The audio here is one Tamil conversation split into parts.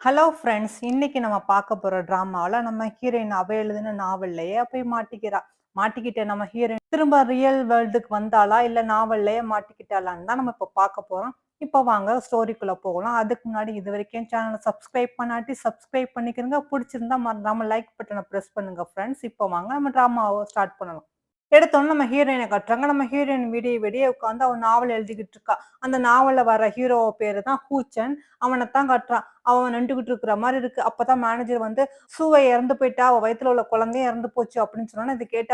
Hello friends. இன்னைக்கு நம்ம பார்க்க போற ட்ராமால நம்ம ஹீரோயின் அவ எழுதின நாவல்லயே போய் மாட்டிக்கிறா. மாட்டிக்கிட்ட நம்ம ஹீரோயின் திரும்ப ரியல் வேர்ல்டுக்கு வந்தாளா? இல்ல நாவல்லயே மாட்டிக்கிட்டாளான்னு தான் நம்ம இப்ப பார்க்க போறோம். இப்ப வாங்க ஸ்டோரிக்குள்ள போகலாம். அதுக்கு முன்னாடி இதுவரைக்கும் சேனல சப்ஸ்கிரைப் பண்ணாட்டி சப்ஸ்கிரைப் பண்ணிக்கிறங்க. புடிச்சிருந்தா மறக்காம லைக் பட்டன பிரஸ் பண்ணுங்க ஃப்ரெண்ட்ஸ். இப்ப வாங்க நம்ம ட்ராமாவ ஸ்டார்ட் பண்ணலாம். எடுத்தோனே நம்ம ஹீரோயின காட்டுறாங்க. நம்ம ஹீரோயின் விடிய விடிய உட்கார்ந்து அவ நாவல் எழுதிக்கிட்டு இருக்கா. அந்த நாவல்ல வர ஹீரோ பேரு தான் ஹூச்சன். அவனத்தான் காட்டுறான். அவன் நின்டுகிட்டு இருக்கிற மாரி இருக்கு. அப்பதான் மேனேஜர் வந்து, "சூவ இறந்து போயிட்டா. அவ வயித்துல உள்ள குழந்தையும் இறந்து போச்சு" அப்படின்னு சொன்னோனே, இத கேட்டு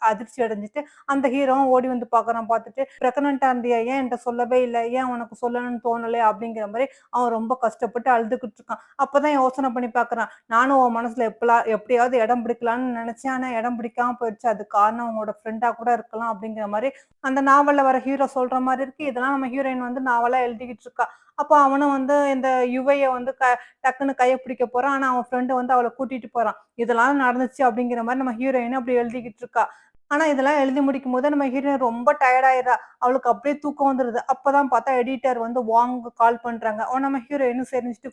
அதிர்ச்சி அடைஞ்சுட்டு, அந்த ஹீரோவும் ஓடி வந்து பார்க்குறான். பார்த்துட்டு, "பிரெக்னன்ட்டா இருந்தியா? ஏன் என்ட்ட சொல்லவே இல்ல? ஏன் உனக்கு சொல்லணும்னு தோணலையா?" அப்படிங்கிற மாரி அவன் ரொம்ப கஷ்டப்பட்டு அழுதுகிட்டு இருக்கான். அப்பதான் யோசனை பண்ணி பார்க்குறான். "நானும் உன் மனசுல எப்படியாவது இடம் பிடிக்கலாம்னு நினைச்சேன். ஆனா இடம் பிடிக்காம போயிடுச்சு. அதுக்கு காரணம் உன்னோட ஃப்ரெண்டா கூட இருக்கலாம்." அப்படிங்கிற மாரி அந்த நாவல்ல வர ஹீரோ சொல்ற மாரி இருக்கு. இதெல்லாம் நம்ம ஹீரோயின் வந்து நாவலா எழுதிக்கிட்டு இருக்கா. அப்ப அவனும் வந்து இந்த யுவைய வந்து டக்குன்னு கைய பிடிக்க போறான். ஆனா அவன் ஃப்ரெண்ட் வந்து அவள கூட்டிட்டு போறான். இதெல்லாம் நடந்துச்சு அப்படிங்கிற மாரி நம்ம ஹீரோயின் அப்படி எழுதிக்கிட்டு இருக்கா. ஆனா இதெல்லாம் எழுதி முடிக்கும்போது நம்ம ஹீரோயின் ரொம்ப டயர்ட் ஆயிடுறா. அவளுக்கு அப்படியே தூக்கம் வந்துருது. அப்பதான் பார்த்தா எடிட்டர் வந்து வாங்கு கால் பண்றாங்க. உடனே நம்ம ஹீரோயினும் சரின்னுட்டு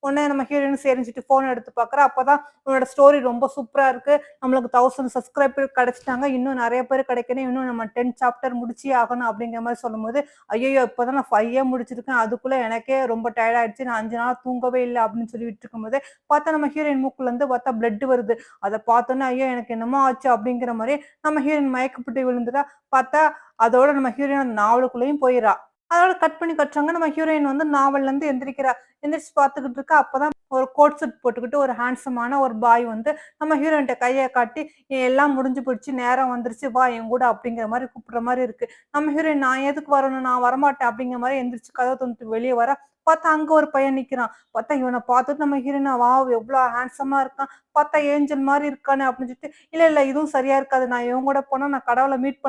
உடனே நம்ம ஹீரோயினும் சரின்னுட்டு ஃபோன் எடுத்து பார்க்குறா. அப்பதான் உன்னோட ஸ்டோரி ரொம்ப சூப்பரா இருக்கு. நம்மளுக்கு 1000 சப்ஸ்கிரைபர் கிடைச்சுட்டாங்க. இன்னும் நெறைய பேர் கிடைக்கணும். இன்னும் நம்ம 10 சாப்டர் முடிச்சே ஆகணும் அப்படிங்கிற மாரி சொல்லும்போது, ஐயய்யோ! இப்பதான் நான் 5 முடிச்சிருக்கேன். அதுக்குள்ள எனக்கே ரொம்ப டயர்ட் ஆயிடுச்சு. நான் 5 நாளா தூங்கவே இல்ல அப்படின்னு சொல்லிட்டு இருக்கும்போதே, பார்த்தா நம்ம ஹீரோயின் மூக்குலருந்து பார்த்தா பிளட் வருது. அத பார்த்தோனே, ஐயோ! எனக்கு என்னமோ ஆச்சு அப்படிங்கிற மாரி நம்ம ஹீரோயின் மயக்கப்பட்டு விழுந்துட்டா. பார்த்தா அதோட நம்ம ஹீரோயின் அந்த நாவலுக்குள்ளேயும் போயிர்றா. அதோட கட் பண்ணி காட்டுறாங்க. நம்ம ஹீரோயின் வந்து நாவல்லருந்து எந்திரிக்கிறா. எந்திரிச்சு பார்த்துக்கிட்டு இருக்கா. அப்பதான் ஒரு கோட் சூட் போட்டுக்கிட்டு ஒரு ஹேண்ட்ஸமான ஒரு பாய் வந்து நம்ம ஹீரோயின்ட்ட கைய காட்டி, எல்லாம் முடிஞ்சு போயிடுச்சு. நேரம் வந்துருச்சு. வா என் கூட அப்படிங்கிற மாரி கூப்பிடுற மாரி இருக்கு. நம்ம ஹீரோயின் நான் எதுக்கு வரணும்? நான் வரமாட்டேன் அப்படிங்கிற மாரி எந்திரிச்சு கதவ தொறந்துட்டு வெளிய வரா. பார்த்தா அங்க ஒரு பையன் நிக்கிறான். பார்த்தா இவன பார்த்துட்டு நம்ம ஹீரோயின் வாவ்! எவ்ளோ ஹேண்ட்ஸமா இருக்கான். பார்த்தா ஏஞ்சல் மாரி இருக்கானே அப்படின்னு சொல்லிட்டு, இல்ல இல்ல இதுவும் சரியா இருக்காது. நான் இவன் கூட போனா நான் கடவுள மீட்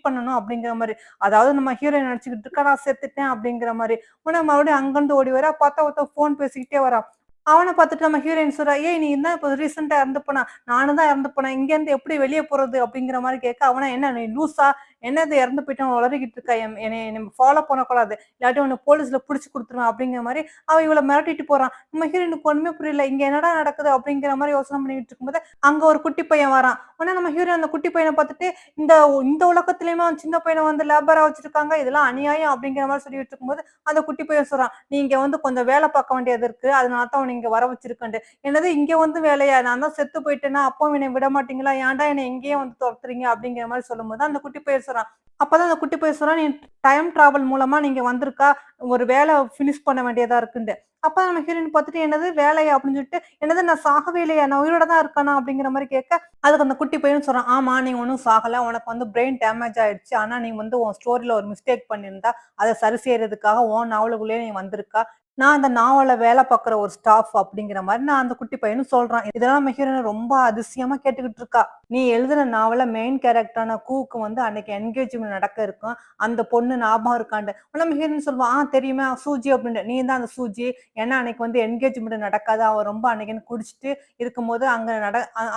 பண்ணணும் அப்படிங்கிற மாரி. அதாவது நம்ம ஹீரோயின் நெனச்சுக்கிட்டு இருக்கா, நான் செத்துட்டேன் அப்படிங்கிற மாரி. உடனே மறுபடியும் அங்கருந்து ஓடி வரா. பார்த்தா ஒருத்தன் ஃபோன் பேசிக்கிட்டே வரான். அவன பார்த்துட்டு நம்ம ஹீரோயின் சொல்றா, "ஏய் நீ என்ன இப்ப ரீசென்ட்டா இறந்து போன? நானும் தான் இறந்து போனேன். இங்கேருந்து எப்படி வெளிய போறது?" அப்படிங்கிற மாரி கேட்க, அவனா, "என்ன நீ லூசா? என்னது இறந்து போயிட்டேன்னு உளறிக்கிட்டு இருக்க? என்னைய ஃபாலோ பண்ணக்கூடாது. இல்லாட்டி உன்ன போலீஸ்ல புடிச்சு குடுத்துருவேன்." அப்படிங்கிற மாரி அவன் இவள மிரட்டிட்டு போறான். நம்ம ஹீரோயினுக்கு ஒண்ணுமே புரியல. இங்க என்னடா நடக்குது? அப்படிங்கிற மாரி யோசனை பண்ணிட்டு இருக்கும்போது, அங்க ஒரு குட்டி பையன் வரான். உடனே நம்ம ஹீரோயின் அந்த குட்டி பையன பார்த்துட்டு, "இந்த இந்த உலகத்திலயுமா சின்ன பையன வந்து லேபரா வச்சிருக்காங்க? இதெல்லாம் அநியாயம்." அப்படிங்கிற மாரி சொல்லிட்டு இருக்கும்போது, அந்த குட்டி பையன் சொல்றான், "நீ இங்க வந்து கொஞ்சம் வேல பார்க்க வேண்டியது இருக்கு. அதனால தான் உன்ன இங்க வர வச்சிருக்கேன்ட்டு." "என்னது இங்க வந்து வேலையா? நான் தான் செத்து போயிட்டேன்னா, அப்பவும் என்னைய விட மாட்டீங்களா? ஏன்டா என்ன இங்கேயே வந்து தொரத்துறீங்க?" அப்படிங்கிற மாரி சொல்லும்போது, அந்த குட்டி பையன் சொல்றான். அப்பதான் அந்த குட்டி பையன் சொல்றான், "நீ டைம் டிராவல் மூலமா நீங்க வந்திருக்கா. ஒரு வேல ஃபினிஷ் பண்ண வேண்டியதா இருக்குன்ட்டு." அப்ப நம்ம ஹீரோயின் பார்த்துட்டு, "என்னது வேலையா?" அப்படின்னு சொல்லிட்டு, "என்னது நான் சாகவே இல்லையா? நான் உயிரோட தான் இருக்கேனா?" அப்படிங்கிற மாரி கேட்க, அதுக்கு அந்த குட்டி பையனும் சொல்றான், "ஆமா நீ ஒண்ணும் சாகல. உனக்கு வந்து பிரெயின் டேமேஜ் ஆயிடுச்சு. ஆனா நீ வந்து உன் ஸ்டோரில ஒரு மிஸ்டேக் பண்ணியிருந்தா, அத சரி செய்றதுக்காக உன் நாவலுக்குள்ளேயே நீ வந்திருக்கா. நான் அந்த நாவல்ல வேலை பார்க்குற ஒரு ஸ்டாஃப் அப்படிங்கிற மாரி நான் அந்த குட்டி பையனும் சொல்றான். இதெல்லாம் நம்ம ஹீரோயின் ரொம்ப அதிசயமா கேட்டுக்கிட்டு இருக்கா. நீ எழுதுன நாவல்ல மெயின் கேரக்டரான கூக்கு வந்து அன்னைக்கு என்கேஜ்மென்ட் நடக்க இருக்கும். அந்த பொண்ணு ஞாபகம் இருக்கான்ட்டு. நம்ம ஹீரோயின் சொல்லுவா, தெரியுமே சூஜி அப்படின்ட்டு. நீ தான் அந்த சூஜி. ஏன்னா அன்னைக்கு வந்து என்கேஜ்மென்ட் நடக்காது. அவ ரொம்ப அன்னைக்குன்னு குடிச்சிட்டு இருக்கும்போது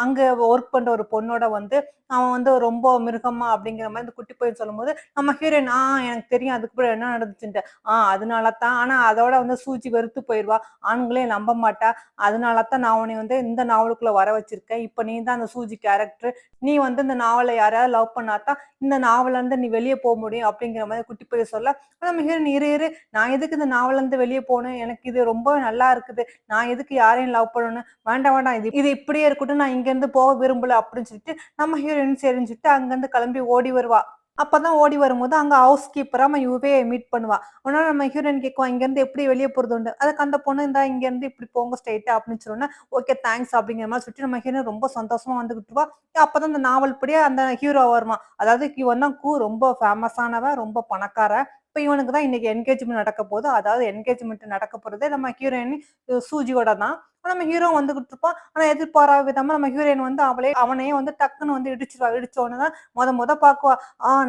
அங்க வொர்க் பண்ற ஒரு பொண்ணோட வந்து அவன் வந்து ரொம்ப மிருகமா அப்படிங்கிற மாரி இந்த குட்டி பையன் சொல்லும்போது, நம்ம ஹீரோயின் எனக்கு தெரியும் அதுக்கப்புறம் என்ன நடந்துச்சுன்ட்டு. அதனால தான். ஆனா அதோட வந்து சூழ்ச்சி வெறுத்து போயிருவா. ஆண்களே நம்ப மாட்டா. அதனால தான் நான் உன்னைய வந்து இந்த நாவலுக்குள்ள வர வச்சிருக்கேன். இப்ப நீ தான் அந்த சூஜி கேரக்டர். நீ வந்து இந்த நாவல யாரையாவது லவ் பண்ணா தான், இந்த நாவல்ல இருந்து நீ வெளிய முடியும் அப்படிங்கிற மாரி குட்டி பையன் சொல்ல, நம்ம ஹீரோயின் இரு இரு நான் எதுக்கு இந்த நாவல்ல இருந்து வெளிய போணும்? எனக்கு இது ரொம்ப நல்லா இருக்குது. நான் எதுக்கு யாரையும் லவ் பண்ணணும்? வேண்டாம் வேண்டாம். இது இது இப்படியே இருக்கட்டும். நான் இங்கேருந்து போக விரும்பல அப்படின்னு சொல்லிட்டு, நம்ம ஹீரோயின் சரின்னு சொல்லிட்டு அங்கருந்து கிளம்பி ஓடி வருவா. அப்பதான் ஓடி வரும்போது அங்க ஹவுஸ் கீப்பரா நம்ம யுவே மீட் பண்ணுவா. உடனே நம்ம ஹீரோயின் கேட்குவா, "இங்கேருந்து எப்படி வெளிய போறதுன்ட்டு?" அதுக்கு அந்த பொண்ணு, "இந்தா இங்கேருந்து இப்படி போங்க ஸ்ட்ரெயிட்டா" அப்படின்னு சொன்னோனே, "ஓகே தேங்க்ஸ்" அப்படிங்கிற மாரி சொல்லிட்டு நம்ம ஹீரோயின் ரொம்ப சந்தோஷமா வந்துகிட்டுருவா. அப்பதான் அந்த நாவல் படியே அந்த ஹீரோ வருவான். அதாவது இவன் தான் ரொம்ப ஃபேமஸானவன், ரொம்ப பணக்காரன். இப்ப இவனுக்கு தான் இன்னைக்கு என்கேஜ்மென்ட் நடக்க போகுது. அதாவது என்கேஜ்மென்ட் நடக்க போறதே நம்ம ஹீரோயின் சூஜியோட தான். நம்ம ஹீரோ வந்துகிட்டு இருப்பான். ஆனா எதிர்பாராத விதமா நம்ம ஹீரோயின் வந்து அவனையே வந்து டக்குன்னு வந்து இடிச்சிருவா. இடிச்ச உடனே தான் மொத பாக்குவா.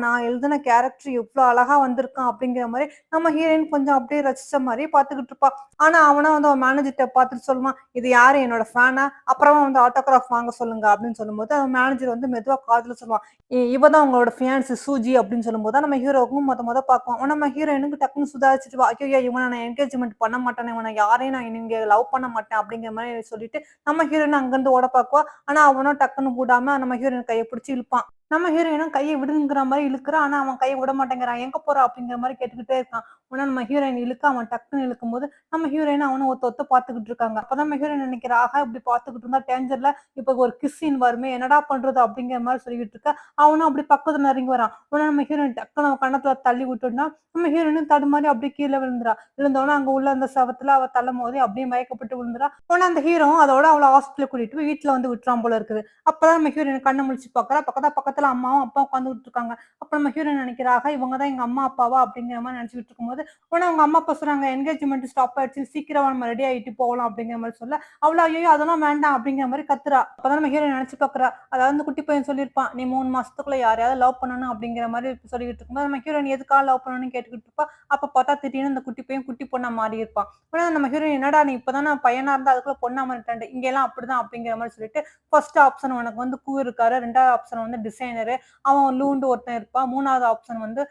நான் எழுதின கேரக்டர் இவ்ளோ அழகா வந்திருக்கான் அப்படிங்கிற மாரி நம்ம ஹீரோயின் கொஞ்சம் அப்படியே ரசிச்ச மாரி பாத்துக்கிட்டு இருப்பா. ஆனா அவனா வந்து அவன் மேனேஜர்ட்ட பாத்துட்டு சொல்லுவான், "இது யாரு என்னோட ஃபேனா? அப்புறமா வந்து ஆட்டோகிராஃப் வாங்க சொல்லுங்க" அப்படின்னு சொல்லும்போது, அவன் மேனேஜர் வந்து மெதுவா காதுல சொல்லுவான். இவ தான் உங்களோட ஃபியான்சி சூஜி அப்படின்னு சொல்லும்போது தான் நம்ம ஹீரோவுக்கும் மொத பாக்குவோம். நம்ம ஹீரோயினுக்கு டக்குன்னு சுதாரிச்சுட்டு, "ஐயய்யோ! இவன நான் என்கேஜ்மென்ட் பண்ண மாட்டேனே, இவன யாரையும் நான் இங்க லவ் பண்ண மாட்டேன்" அப்படிங்கிற மாரி சொல்லிட்டு, நம்ம ஹீரோயின் அங்கருந்து ஓட பாக்குவா. ஆனா அவனும் டக்குன்னு விடாம நம்ம ஹீரோயின் கைய பிடிச்சு இழுப்பான். நம்ம ஹீரோயினும் கைய விடுங்கிற மாரி இழுக்குறா. ஆனா அவன் கைய விட மாட்டேங்கிறான். "எங்க போற?" அப்படிங்கிற மாரி கேட்டுக்கிட்டே இருக்கான். உடனே நம்ம ஹீரோயின் இழுக்க, அவன் டக்குன்னு இழுக்கும்போது, நம்ம ஹீரோயின் அவனும் ஒத்த ஒத்த பாத்துக்கிட்டு இருக்காங்க. அப்பதான் நம்ம ஹீரோயின் நினைக்கிறா, ஆஹா! இப்படி பாத்துக்கிட்டு இருந்தா டேஞ்சர்ல இப்ப ஒரு கிஸ் சீன் வருமே, என்னடா பண்றது? அப்படிங்கிற மாரி சொல்லிக்கிட்டு இருக்கா. அவனும் அப்படி பக்கத்துல நெருங்கி வரான். உடனே நம்ம ஹீரோயின் டக்குனு அவன் கன்னத்துல தள்ளி விட்டோம்னா, நம்ம ஹீரோயினும் தடுமாறி அப்படியே கீழ விழுந்துறா. விழுந்தோனே அங்க உள்ள அந்த செவுத்துல அவ தலை மோதி அப்படியே மயக்கப்பட்டு விழுந்துறா. உடனே அந்த ஹீரோவும் அதோட அவள ஹாஸ்பிட்டல் கூட்டிட்டு போய் வீட்ல வந்து விட்டுறான் போல இருக்குது. அப்பதான் நம்ம ஹீரோயின் கண்ண முழிச்சு பாக்குறா. பக்கத்துல அம்மாவும், அப்பாவும் உட்கார்ந்துகிட்டு இருக்காங்க. அப்ப நம்ம ஹீரோயின் நினைக்கிறா, ஆஹா! இவங்க தான் எங்க அம்மா, அப்பாவா? அப்படிங்கிற மாரி நினைச்சுக்கிட்டு இருக்கும்போது, உடனே அவங்க அம்மா, அப்பா சொல்றாங்க, என்கேஜ்மெண்ட் ஸ்டாப் ஆயிடுச்சு. சீக்கிரம் நம்ம ரெடி ஆயிட்டு போகலாம் அப்படிங்கிற மாரி சொல்ல, அவள ஐயய்யோ! அதெல்லாம் வேண்டாம் அப்படிங்கிற மாரி கத்துறா. அப்பதான் நம்ம ஹீரோயின் நினைச்சு பாக்குறா. அதாவது அந்த குட்டி பையன் சொல்லியிருப்பான், "நீ 3 மாசத்துக்குள்ள யாரையாவது லவ் பண்ணணும்" அப்படிங்கிற மாரி சொல்லிக்கிட்டு இருக்கும்போது, நம்ம ஹீரோயின் எதுக்காக லவ் பண்ணணும்னு கேட்டுக்கிட்டு இருப்பா. அப்ப பார்த்தா திடீர்னு அந்த குட்டி பையன் குட்டி பொண்ணா மாறியிருப்பான். உடனே நம்ம ஹீரோயின், "என்னடா நீ இப்பதானே பையனா இருந்தா அதுக்குள்ள பொண்ணா மாறிட்டேன்ட்டு, இங்கலாம் அப்படிதான்" அப்படிங்கிற மாரி சொல்லிட்டு, ஃபர்ஸ்ட் ஆப்ஷன் உனக்கு வந்து இருக்காரு. 2வது ஆப்ஷன் வந்து டிசைனரு. அவன் லூண்டு ஒருத்தன் இருப்பான். 3வது ஆப்ஷன் வந்து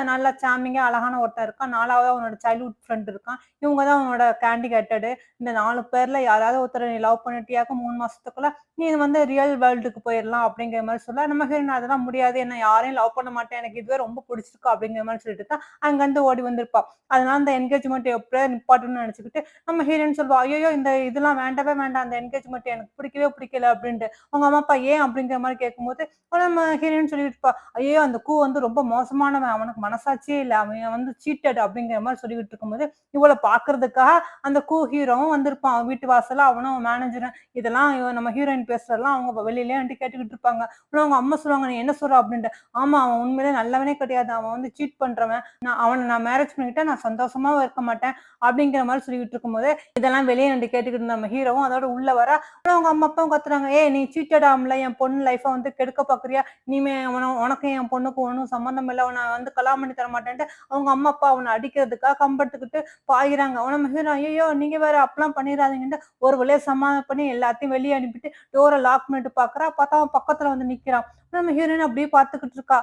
நல்லா சார்மிங்கா அழகான ஒருத்தன் இருக்கான். 4வதா அவனோட சைல்ட்ஹுட் ஃப்ரெண்ட் இருக்கான். இவங்க தான் அவனோட கேண்டிடேட்டடு. இந்த 4 பேர்ல யாராவது ஒருத்தர நீ லவ் பண்ணிட்டியாக்க 3 மாசத்துக்குள்ள நீ வந்து ரியல் வேர்ல்டுக்கு போயிரலாம் அப்படிங்கிற மாரி சொல்ல, நம்ம ஹீரோயின் அதெல்லாம் முடியாது. என்ன யாரையும் லவ் பண்ண மாட்டேன். எனக்கு இதுவே ரொம்ப புடிச்சிருக்கு அப்படிங்கிற மாரி சொல்லிட்டு தான் அங்கருந்து ஓடி வந்திருப்பா. அதனால அந்த என்கேஜ்மெண்ட் எப்படியாவது நிப்பாட்டணும்னு நெனச்சுக்கிட்டு, நம்ம ஹீரோயின் சொல்லுவா, "ஐயய்யோ! இந்த இதெல்லாம் வேண்டவே வேண்டாம். அந்த என்கேஜ்மெண்ட் எனக்கு பிடிக்கவே பிடிக்கல" அப்படின்ட்டு. அவங்க அம்மா, அப்பா ஏன் அப்படிங்கிற மாரி கேட்கும்போது, நம்ம ஹீரோயின் சொல்லிட்டு இருப்பா, "ஐயய்யோ! அந்த வந்து ரொம்ப மோசமானவன். அவனுக்கு மனசாட்சியே இல்ல. அவன் வந்து சீட்டட்" அப்படிங்கிற மாரி சொல்லிக்கிட்டு இருக்கும்போது, இவள பார்க்கறதுக்காக அந்த ஹீரோவும் வந்திருப்பான். அவன் வீட்டு வாசல்ல அவனும் அவன் மேனேஜரும். இதெல்லாம் நம்ம ஹீரோயின் பேசுறதெல்லாம் அவங்க வெளியிலயே வந்துட்டு கேட்டுக்கிட்டு இருப்பாங்க. உடனே அவங்க அம்மா சொல்லுவாங்க, "நீ என்ன சொல்ற?" அப்படின்ட்டு. "ஆமா, அவன் உண்மையிலேயே நல்லவனே கிடையாது. அவன் வந்து சீட் பண்றவன். அவன மேரேஜ் பண்ணிக்கிட்டா நான் சந்தோஷமாவும் இருக்க மாட்டேன்." அப்படிங்கிற மாரி சொல்லிக்கிட்டு இருக்கும்போது, இதெல்லாம் வெளிய நிண்டு கேட்டுக்கிட்டு இருந்த நம்ம ஹீரோவும் அதோட உள்ள வர, அவங்க அம்மா, அப்பாவும் கத்துறாங்க. "ஏய்! நீ சீட்டட் ஆம்ல. என் பொண்ணு லைஃப வந்து கெடுக்க பார்க்குறியா? இனிமே உனக்கும் என் பொண்ணுக்கும் ஒண்ணும் சம்மந்தம் இல்ல. உன்ன வந்து கல்யாணம் பண்ணி தர மாட்டேன்ட்டு" அவங்க அம்மா, அப்பா அவன அடிக்கிறதுக்காக கம்பெடுத்துக்கிட்டு பாய்கிறாங்க. நம்ம ஹீரோ, "ஐயய்யோ! நீங்க வேற அப்பலாம் பண்ணிறாதீங்கன்ட்டு" ஒரு வழியா சமாதானம் பண்ணி எல்லாத்தையும் வெளிய அனுப்பிட்டு டோர லாக் பண்ணிட்டு பார்க்குறா. பார்த்தா அவன் பக்கத்துல வந்து நிக்கிறான். நம்ம ஹீரோயின் அப்படியே பார்த்துக்கிட்டு இருக்கா.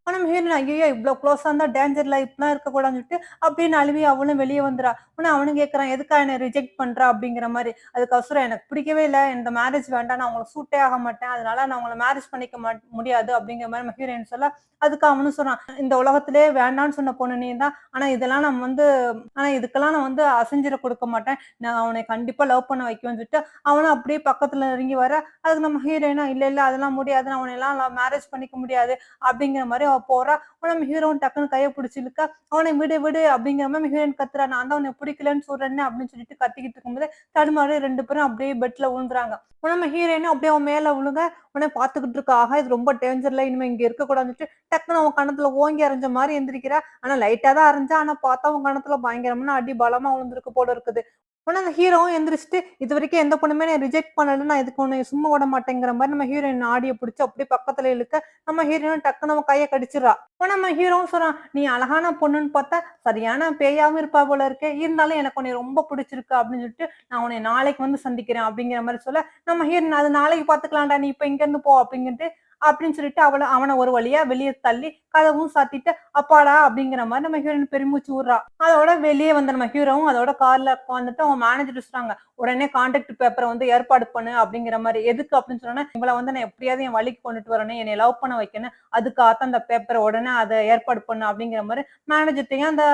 ஆனா நம்ம ஹீரோயின், ஐயய்யோ! இவ்ளோ குளோஸா இருந்தா டேஞ்சர்ல இப்படிலாம் இருக்கக்கூடாதுன்னு சொல்லிட்டு அப்படியே நழுவி அவளும் வெளிய வந்துறா. உடனே அவனும் கேட்கறான், "எதுக்கா என்ன ரிஜெக்ட் பண்ற?" அப்படிங்கிற மாரி. அதுக்கு அவ சொல்றா, "எனக்கு பிடிக்கவே இல்ல. இந்த மேரேஜ் வேண்டாம். நான் உங்களுக்கு சூட்டே ஆக மாட்டேன். அதனால நான் உங்கள மேரேஜ் பண்ணிக்க முடியாது." அப்படிங்கிற மாரி நம்ம ஹீரோயின் சொல்ல, அதுக்கு அவனும் சொல்றான், "இந்த உலகத்திலேயே வேண்டான்னு சொன்ன பொண்ணு நீ தான். ஆனா இதெல்லாம் நம்ம வந்து இதுக்கெல்லாம் நான் வந்து அசைஞ்சிட குடுக்க மாட்டேன். நான் அவனை கண்டிப்பா லவ் பண்ண வைக்குவேன்னு" சொல்லிட்டு, அவனும் அப்படியே பக்கத்துல நெருங்கி வர, அதுக்கு நம்ம ஹீரோயினும், "இல்ல, இல்ல அதெல்லாம் முடியாது. நான் உன்னையெல்லாம் மேரேஜ் பண்ணிக்க முடியாது." அப்படிங்கிற மாரி அவ போறா. நம்ம ஹீரோவும் டக்குனு கைய புடிச்சு இழுக்க, "அவன விடு, விடு" அப்படிங்கிற மாரி ஹீரோயின் கத்துறா. "நான் தான் உன்ன பிடிக்கலன்னு சொல்றேனே" அப்படின்னு சொல்லிட்டு கத்திக்கிட்டு இருக்கும்போது, தடுமாறி 2 பேரும் அப்படியே பெட்ல விழுந்துறாங்க. உடனே நம்ம ஹீரோயினும் அப்படியே அவன் மேல விழுக, உடனே பார்த்துக்கிட்டு இருக்கா. ஆஹா! இது ரொம்ப டேஞ்சர்ல. இனிமே இங்க இருக்கக்கூடாதுன்னு சொல்லிட்டு, டக்குனு அவன் கன்னத்துல ஓங்கி அறைஞ்ச மாரி எந்திரிக்கிறா. ஆனா லைட்டா தான் அறைஞ்சா. ஆனா பார்த்தா அவன் கன்னத்துல பயங்கரமான அடி பலமா விழுந்திருக்கு போல இருக்குது. உடனே அந்த ஹீரோவும் எந்திரிச்சுட்டு, "இதுவரைக்கும் எந்த பொண்ணுமே என்னைய ரிஜெக்ட் பண்ணல. நான் இதுக்கு உன்னைய சும்மா விட மாட்டேங்கிற" மாரி நம்ம ஹீரோயின் நாடிய புடிச்சு அப்படியே பக்கத்துல இழுக்க, நம்ம ஹீரோயின் டக்குனு அவன் கைய கடிச்சிடுறா. உடனே நம்ம ஹீரோவும் சொல்றான், "நீ அழகான பொண்ணுன்னு பார்த்தா, சரியான பேயாவும் இருப்பா போல இருக்கே. இருந்தாலும் எனக்கு உன்னைய ரொம்ப புடிச்சிருக்கு" அப்படின்னு சொல்லிட்டு, "நான் உன்னைய நாளைக்கு வந்து சந்திக்கிறேன்" அப்படிங்கிற மாரி சொல்ல, நம்ம ஹீரோயின், "அது நாளைக்கு பார்த்துக்கலாம்டா. நீ இப்ப இங்கருந்து போ" அப்படின்னு சொல்லிட்டு அவன ஒரு வழியா வெளிய தள்ளி, கதவும் சாத்திட்டு, "அப்பாடா!" அப்படிங்கிற மாரி நம்ம ஹீரோயின் பெருமூச்சு விடுறா. அதோட வெளிய வந்த நம்ம ஹீரோவும் அதோட கார்ல உட்காந்துட்டு அவங்க மேனேஜர் சொல்றாங்க, "உடனே கான்ட்ராக்ட் பேப்பர வந்து ஏற்பாடு பண்ணு" அப்படிங்கிற மாரி. "எதுக்கு?" அப்படின்னு சொன்னோனே, "இவள வந்து நான் எப்படியாவது என் வழிக்கு கொண்டுட்டு வரணும். என்னைய லவ் பண்ண வைக்கணும். அதுக்காகத்தான் அந்த பேப்பர உடனே அத ஏற்பாடு பண்ணு" அப்படிங்கிற மாரி மேனேஜர்ட்டயும் அந்த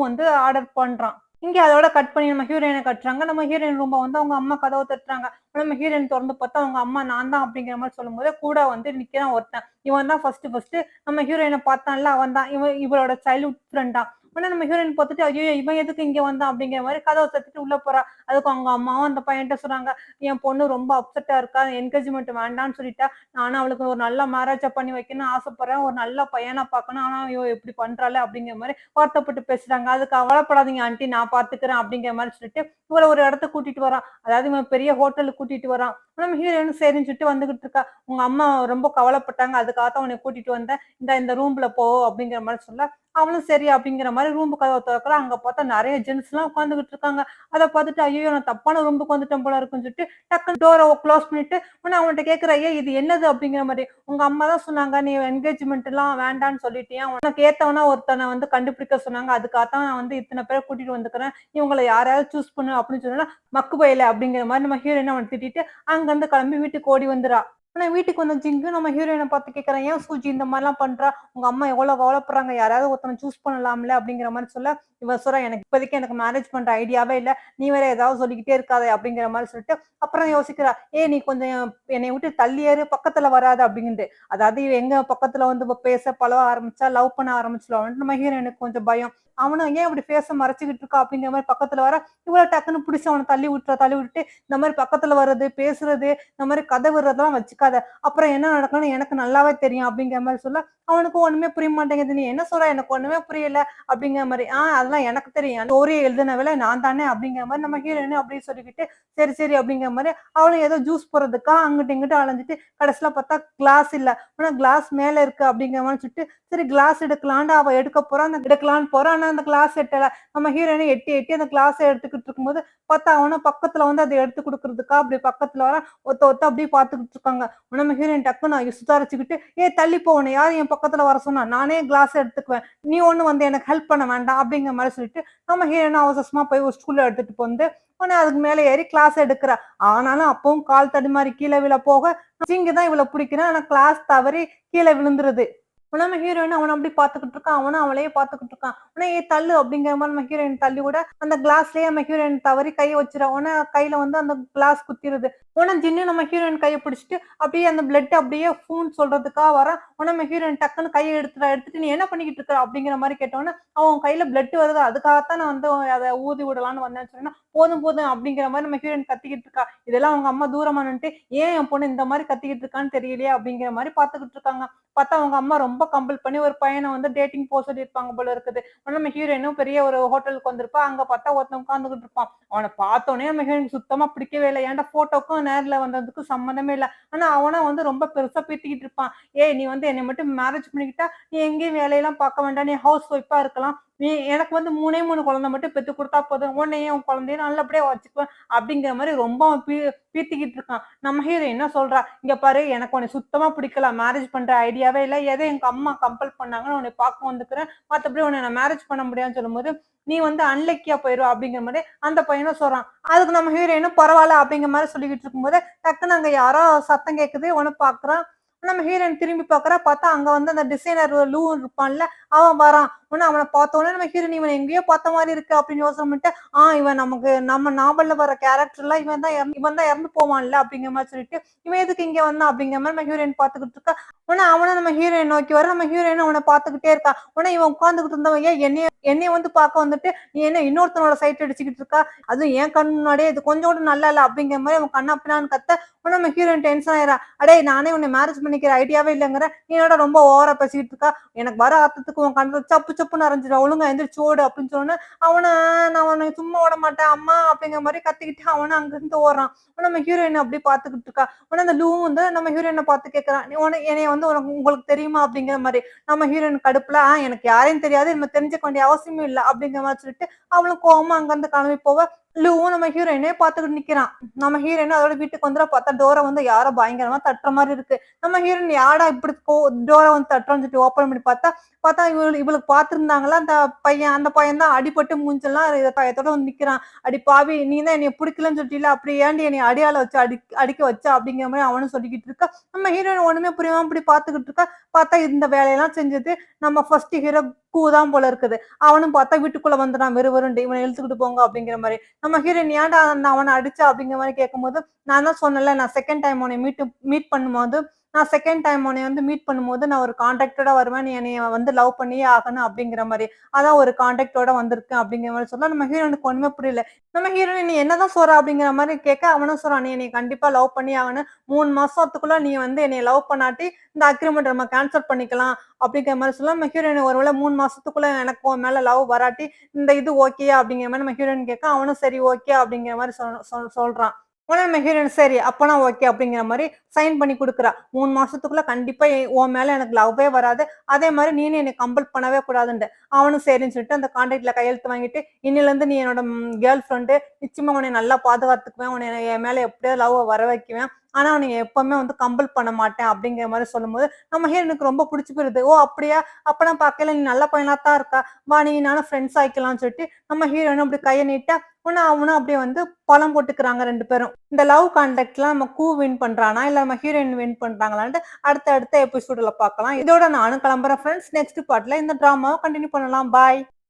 வந்து ஆர்டர் பண்றான். இங்க அதோட கட் பண்ணி நம்ம ஹீரோயின காட்டுறாங்க. நம்ம ஹீரோயின் ரூம்ப வந்து அவங்க அம்மா கதவ தட்டுறாங்க. நம்ம ஹீரோயின் தொறந்து பார்த்தா அவங்க அம்மா நான் தான் அப்படிங்கிற மாரி சொல்லும்போது, கூட வந்து நிக்கிறான் ஒருத்தன். இவன் தான் ஃபர்ஸ்ட்டு நம்ம ஹீரோயின பார்த்தான்ல அவன் தான். இவளோட சைல்ட்ஹுட் ஃப்ரெண்ட் தான். உடனே நம்ம ஹீரோயின் பார்த்துட்டு, "ஐயய்யோ! இவன் எதுக்கு இங்க வந்தான்?" அப்படிங்கிற மாரி கதவ தட்டிட்டு உள்ள போறா. அதுக்கு அவங்க அம்மாவும் அந்த பையன்ட்ட சொல்றாங்க, "என் பொண்ணு ரொம்ப அப்செட்டா இருக்கா. என்கேஜ்மெண்ட் வேண்டான்னு சொல்லிட்டா. நானும் அவளுக்கு ஒரு நல்ல மேரேஜா பண்ணி வைக்கணும்னு ஆசைப்படுறேன். ஒரு நல்ல பையனா பார்க்கணும். ஆனா இவ இப்படி பண்றாளே!" அப்படிங்கிற மாரி வருத்தப்பட்டு பேசுறாங்க. அதுக்கு "கவலைப்படாதீங்க ஆன்ட்டி நான் பார்த்துக்கிறேன்" அப்படிங்கிற மாரி சொல்லிட்டு இவள ஒரு இடத்துக்கு கூட்டிட்டு வரான். அதாவது இவன் பெரிய ஹோட்டலுக்கு கூட்டிட்டு வரான். நம்ம ஹீரோயின் சரின்னு சொல்லிட்டு வந்துகிட்டு இருக்கா. "உங்க அம்மா ரொம்ப கவலைப்பட்டாங்க. அதுக்காக தான் உன்னைய கூட்டிட்டு வந்தேன். இந்த ரூம்ல போ" அப்படிங்கிற மாரி சொல்ல, அவளும் சரி அப்படிங்கிற மாரி ரூம் கதவ தொறக்கிறா. அங்க பார்த்தா நெறைய ஜென்ஸ்லாம் உட்கார்ந்துகிட்டு இருக்காங்க. அத பார்த்துட்டு, "ஐயய்யோ! நான் தப்பான ரூமுக்கு வந்துட்டேன் போல இருக்குன்னு" சொல்லிட்டு டக்குனு டோர க்ளோஸ் பண்ணிட்டு, உடனே அவன்ட்ட கேட்கிறா, "ஏய் இது என்னது?" அப்படிங்கிற மாரி. "உங்க அம்மா தான் சொன்னாங்க, நீ என்கேஜ்மென்ட்லாம் வேண்டான்னு சொல்லிட்டியா? உனக்கு ஏத்தவனா ஒருத்தன வந்து கண்டுபிடிக்க சொன்னாங்க. அதுக்காக தான் நான் வந்து இத்தன பேர கூட்டிட்டு வந்துருக்கிறேன். இவங்கள யாரையாவது சூஸ் பண்ணு" அப்படின்னு சொன்னோனே, "மக்கு பயலே" அப்படிங்கிற மாரி நம்ம ஹீரோயின் அவன திட்டிட்டு, அங்கருந்து கிளம்பி வீட்டுக்கு ஓடி வந்துறா. ஆனா வீட்டுக்கு வந்த ஜிங்கு நம்ம ஹீரோயின பார்த்து கேட்கறான், "ஏன் சூஜி இந்த மாரிலாம் பண்றா? உங்க அம்மா எவ்வளோ கவலைப்படுறாங்க. யாராவது ஒருத்தன சூஸ் பண்ணலாம்ல" அப்படிங்கிற மாரி சொல்ல, இவ சொல்றா, "எனக்கு இப்போதைக்கு எனக்கு மேரேஜ் பண்ற ஐடியாவே இல்ல. நீ வேற ஏதாவது சொல்லிக்கிட்டே இருக்காத" அப்படிங்கிற மாரி சொல்லிட்டு, அப்புறம் யோசிக்கிறா, "ஏய் நீ கொஞ்சம் என்னைய விட்டு தள்ளி ஏறு, பக்கத்துல வராத" அப்படின்ட்டு. அதாவது இவ எங்க பக்கத்துல வந்து பேச பழக ஆரம்பிச்சா, லவ் பண்ண ஆரம்பிச்சுருவான்னு நம்ம ஹீரோயினுக்கு கொஞ்சம் பயம். அவனும் ஏன் இப்படி ஃபேஸ மறைச்சுக்கிட்டு இருக்கா அப்படிங்கிற மாரி பக்கத்துல வர, இவள டக்குன்னு புடிச்சு அவன தள்ளி விட்டுறா. தள்ளி விட்டுட்டு, "இந்த மாரி பக்கத்துல வர்றது, பேசுறது, இந்த மாரி கதை விடுறதெல்லாம் வச்சுக்காத. அப்புறம் என்ன நடக்கும்னு எனக்கு நல்லாவே தெரியும்" அப்படிங்கிற மாரி சொல்ல, அவனுக்கு ஒண்ணுமே புரிய மாட்டேங்குது. "நீ என்ன சொல்ற? எனக்கு ஒண்ணுமே புரியல" அப்படிங்கிற மாரி. அதெல்லாம் எனக்கு தெரியும். ஸ்டோரி எழுதினவளே நான் தானே" அப்படிங்கிற மாரி நம்ம ஹீரோயினும் அப்படியே சொல்லிக்கிட்டு, "சரி, சரி" அப்படிங்கிற மாரி அவளும் ஏதோ ஜூஸ் போடுறதுக்கா அங்கிட்டும் இங்கிட்டும் அலைஞ்சுட்டு, கடைசியில பார்த்தா கிளாஸ் இல்ல. ஆனா கிளாஸ் மேல இருக்கு அப்படிங்கிற மாரி சொல்லிட்டு, சரி கிளாஸ் எடுக்கலான்ட்டு அவ எடுக்க போறா. அந்த எடுக்கலான்னு போறா. ஆனா அந்த கிளாஸ் எட்டல. நம்ம ஹீரோயினும் எட்டி எட்டி அந்த கிளாஸ எடுத்துக்கிட்டு இருக்கும்போது, பார்த்தா அவனும் பக்கத்துல வந்து அத எடுத்து குடுக்குறதுக்கா அப்படி பக்கத்துல வரான். ஒத்த ஒத்த அப்படியே பார்த்துக்கிட்டு இருக்காங்க. நம்ம ஹீரோயின் டக்குன்னு சுதாரிச்சுக்கிட்டு, "ஏய் தள்ளி போ! உன்ன யாரு என் பக்கத்துல வர சொன்னா? நானே கிளாஸ் எடுத்துக்குவேன். நீ ஒண்ணும் வந்து எனக்கு ஹெல்ப் பண்ண வேண்டாம்" அப்படிங்கிற மாரி சொல்லிட்டு, நம்ம ஹீரோயின் அவசர அவசரமா போய் ஒரு ஸ்டூல எடுத்துட்டு வந்து, உடனே அதுக்கு மேல ஏறி கிளாஸ் எடுக்குறா. ஆனாலும் அப்பவும் கால் தடுமாறி கீழ விழ போக, ஜிங்கு தான் இவள புடிக்கிறான். ஆனா கிளாஸ் தவறி கீழ விழுந்துருது. நம்ம ஹீரோயின் அவன அப்படி பார்த்துக்கிட்டு இருக்கான். அவனும் அவளையே பார்த்துக்கிட்டு இருக்கான். உடனே "ஏய் தள்ளு" அப்படிங்கிற மாரி நம்ம ஹீரோயின் தள்ளி விட, அந்த கிளாஸ்லயே நம்ம ஹீரோயின் தவறி கைய வச்சுறா. உடனே கையில வந்து அந்த கிளாஸ் குத்திருது. உடனே ஜின்னு நம்ம ஹீரோயின் கைய பிடிச்சுட்டு, அப்படியே அந்த பிளட் அப்படியே ஃபூன்னு சொல்றதுக்காக வரான். உடனே நம்ம ஹீரோயின் டக்குன்னு கைய எடுத்துறா. எடுத்துட்டு, "நீ என்ன பண்ணிக்கிட்டு இருக்க?" அப்படிங்கிற மாரி கேட்டவுடனே, "அவன் கையில பிளட் வருது. அதுக்காகத்தான் நான் வந்து அத ஊதி விடலான்னு வந்தேன்னு" சொன்னேன்னா, "போதும் போதும்" அப்படிங்கிற மாரி நம்ம ஹீரோயின் கத்திக்கிட்டு இருக்கா. இதெல்லாம் அவங்க அம்மா தூரமா நின்னுட்டு, "ஏன் என் பொண்ணு இந்த மாரி கத்திக்கிட்டு இருக்கான்னு தெரியலையே" அப்படிங்கிற மாரி பார்த்துக்கிட்டு இருக்காங்க. பார்த்தா அவங்க அம்மா ரொம்ப கம்பல் பண்ணி ஒரு பையன வந்து டேட்டிங் போ சொல்லியிருப்பாங்க போல இருக்குது. உடனே நம்ம ஹீரோயினும் பெரிய ஒரு ஹோட்டலுக்கு வந்திருப்பா. அங்க பார்த்தா ஒருத்தன் உட்கார்ந்துகிட்டு இருப்பான். அவன பார்த்தோனே நம்ம ஹீரோயினுக்கு சுத்தமா பிடிக்கவே இல்ல. ஏன்டா ஃபோட்டோக்கும் நேர்ல வந்ததுக்கும் சம்மந்தமே இல்ல. ஆனா அவனும் வந்து ரொம்ப பெருசா பீத்திக்கிட்டு இருப்பான். "ஏய் நீ வந்து என்னைய மட்டும் மேரேஜ் பண்ணிக்கிட்டா, நீ எங்கேயும் வேலையெல்லாம் பார்க்க வேண்டாம். நீ ஹவுஸ் ஒய்ஃபா இருக்கலாம். நீ எனக்கு வந்து 3ஏ 3 குழந்தை மட்டும் பெத்து குடுத்தா போதும். உன்னையும் உன் குழந்தையும் நல்லபடியா வச்சுக்குவேன்." அப்படிங்கிற மாரி ரொம்ப அவன் பீத்திக்கிட்டு இருக்கான். நம்ம ஹீரோயின் என்ன சொல்றா, "இங்க பாரு எனக்கு உன்னைய சுத்தமா பிடிக்கல. மேரேஜ் பண்ற ஐடியாவே இல்ல. ஏதோ எங்க அம்மா கம்பல் பண்ணாங்க. நான் உன்னைய பார்க்க வந்துருக்கிறேன். மத்தபடி உன்ன நான் மேரேஜ் பண்ண முடியாதுன்னு" சொல்லும்போது, "நீ வந்து அன்லக்கியா போயிருவ" அப்படிங்கிற மாரி அந்த பையனும் சொல்றான். அதுக்கு நம்ம ஹீரோயினும் பரவால்ல அப்படிங்கிற மாரி சொல்லிக்கிட்டு இருக்கும்போது, டக்குனு அங்க யாரோ சத்தம் கேட்குது. உடனே பார்க்குறான். நம்ம ஹீரோயின் திரும்பி பார்க்குறா. பார்த்தா அங்க வந்து அந்த டிசைனர் லூ இருப்பான்ல, அவன் வரான். உடனே அவன பார்த்தோனே நம்ம ஹீரோயின் இவன எங்கேயோ பார்த்த மாரி இருக்கு அப்படின்னு யோசனை பண்ணிட்டு, இவன் நமக்கு நம்ம நாவல்ல வர கேரக்டர்ல இவன் தான் இறந்து போவான்ல அப்படிங்கிற மாரி சொல்லிட்டு, "இவன் எதுக்கு இங்க வந்தான்?" அப்படிங்கிற மாரி நம்ம ஹீரோயின் பார்த்துக்கிட்டு இருக்கா. உடனே அவனும் நம்ம ஹீரோயின் நோக்கி வர, நம்ம ஹீரோயினும் அவன பார்த்துக்கிட்டே இருக்கா. உடனே இவன் உட்கார்ந்துகிட்டு இருந்தவன், "ஏன் என்னைய வந்து பார்க்க வந்துட்டு, நீ என்ன இன்னொருத்தனோட சைட் அடிச்சுக்கிட்டு இருக்கா? அதுவும் என் கண் முன்னாடியே இது கொஞ்சம் கூட நல்லா இல்ல" அப்படிங்கிற மாரி அவன் கன்னா பின்னான்னு கத்த, உடனே நம்ம ஹீரோயின் டென்ஷன் ஆயிடுறா. "அடேய் நானே உன்ன மேரேஜ் பண்ணிக்கிற ஐடியாவே இல்லங்கிறேன். நீ என்னடா ரொம்ப ஓவரா பேசிக்கிட்டு இருக்க? எனக்கு வர ஆத்தத்துக்கு உன் கண்ணுல சப்பு சப்புன்னு அரைஞ்சிரும். ஒழுங்கா எந்திரிச்சு ஓடு" அப்படின்னு சொன்னோனே, அவனும் நான் உன்னை சும்மா விட மாட்டேன் அம்மா அப்படிங்கிற மாரி கத்திக்கிட்டு அவனும் அங்கிருந்து ஓடுறான். நம்ம ஹீரோயின் அப்படியே பார்த்துக்கிட்டு இருக்கா. உடனே அந்த லூவும் வந்து நம்ம ஹீரோயின பார்த்து கேட்கறான். "நீ என்னைய வந்து உங்களுக்கு தெரியுமா?" அப்படிங்கிற மாரி. நம்ம ஹீரோயின் கடுப்புல, எனக்கு யாரையும் தெரியாது. நம்ம தெரிஞ்சுக்க வேண்டிய அவசியமும் இல்ல" அப்படிங்கிற மாரி சொல்லிட்டு, அவளும் கோவமா அங்கிருந்து கிளம்பி போவ, லூவும் நம்ம ஹீரோயினே பார்த்துக்கிட்டு நிக்கிறான். நம்ம ஹீரோயினும் அதோட வீட்டுக்கு வந்துட்டா. பார்த்தா டோர வந்து யாரோ பயங்கரமா தட்டுற மாரி இருக்கு. நம்ம ஹீரோயின் யார்டா இப்படி டோர வந்து தட்டுறோம்ன்னு சொல்லிட்டு ஓப்பன் பண்ணி பார்த்தா, இவளுக்கு பார்த்திருந்தாங்களா அந்த பையன் தான் அடிபட்டு மூஞ்செல்லாம் காயத்தோட வந்து நிக்கிறான். "அடி பாவி! நீ தான் என்னைய புடிக்கலன்னு சொல்லிட்டீல, அப்புறம் ஏன்டி என்னைய அடியால வச்சு அடிக்க வச்ச?" அப்படிங்கிற மாரி அவனும் சொல்லிக்கிட்டு இருக்கா. நம்ம ஹீரோயின் ஒண்ணுமே புரியாம இப்படி பார்த்துக்கிட்டு இருக்கா. பார்த்தா இந்த வேலையெல்லாம் செஞ்சது நம்ம ஃபர்ஸ்ட் ஹீரோ கூ தான் போல இருக்குது. அவனும் பார்த்தா வீட்டுக்குள்ள வந்துட்டான் வெறுவெறுன்ட்டு. "இவன இழுத்துக்கிட்டு போங்க" அப்படிங்கிற மாரி. நம்ம ஹீரோயின் "ஏன்டா நான் அவன அடிச்ச?" அப்படிங்கிற மாரி கேட்கும்போது, "நான் தான் சொன்னேன்ல, நான் செகண்ட் டைம் உன்னைய மீட் பண்ணும்போது நான் செகண்ட் டைம் உன்னைய வந்து மீட் பண்ணும்போது நான் ஒரு கான்ட்ராக்டோட வருவேன். நீ என்னைய வந்து லவ் பண்ணியே ஆகணும் அப்படிங்கிற மாரி. அதான் ஒரு கான்ட்ராக்ட்டோட வந்திருக்கேன் அப்படிங்கிற மாரி சொல்ல, நம்ம ஹீரோயினுக்கு ஒண்ணுமே புரியல. நம்ம ஹீரோயின் "நீ என்னதான் சொல்ற?" அப்படிங்கிற மாரி கேட்க, அவனும் சொல்றான், "நீ என்னைய கண்டிப்பா லவ் பண்ணியே ஆகணும். 3 மாசத்துக்குள்ள நீ வந்து என்னைய லவ் பண்ணாட்டி, இந்த அக்ரீமெண்ட் நம்ம கேன்சல் பண்ணிக்கலாம்." அப்படிங்கிற மாரி சொல்ல, நம்ம ஹீரோயின் ஒரு வேள 3 மாசத்துக்குள்ள எனக்கு உன் மேல லவ் வராட்டி, இந்த இது ஓகேயா? அப்படிங்கிற மாரி நம்ம ஹீரோயின் கேட்க, அவனும் சரி ஓகே அப்படிங்கிற மாரி சொல்றான். உடனே நம்ம ஹீரோயின் சரி அப்பனா ஓகே அப்படிங்கிற மாரி சைன் பண்ணி குடுக்குறா. 3 மாசத்துக்குள்ள கண்டிப்பா உன் மேல எனக்கு லவ்வே வராது. அதே மாரி நீனும் என்னைய கம்பல் பண்ணவே கூடாதுன்ட்டு. அவனும் சரின்னு சொல்லிட்டு அந்த கான்ட்ராக்ட்ல கையெழுத்து வாங்கிட்டு, இன்னிலருந்து நீ என்னோட கேர்ள் ஃப்ரெண்டு. நிச்சயமா உன்னைய நல்லா பாதுகாத்துக்குவேன். உன்னைய என் மேல எப்படியாவது லவ்வ வர வைக்குவேன். ஆனா உன்னைய எப்பவுமே வந்து கம்பல் பண்ண மாட்டேன் அப்படிங்கிற மாரி சொல்லும்போது, நம்ம ஹீரோனுக்கு ரொம்ப புடிச்சு போயிருது. ஓ! அப்படியா? அப்ப நான் பார்க்கையில நீ நல்ல பையனா தான் இருக்க. வா நீயும் நானும் ஃப்ரெண்ட்ஸ் ஆயிக்கலாம்னு சொல்லிட்டு, நம்ம ஹீரோயினும் அப்படி கைய நீட்ட, உடனே அவனும் அப்படியே வந்து பலம் போட்டுக்கிறாங்க 2 பேரும். இந்த லவ் கான்ட்ராக்ட்ல நம்ம வின் பண்றானா? இல்ல நம்ம ஹீரோயின் வின் பண்றாங்களான்ட்டு அடுத்த அடுத்த எபிசோடுல பார்க்கலாம். இதோட நானும் கிளம்புறேன் ஃபிரெண்ட்ஸ். நெக்ஸ்ட் பார்ட்ல இந்த டிராமாவ கன்டின்யூ பண்ணலாம். பாய்.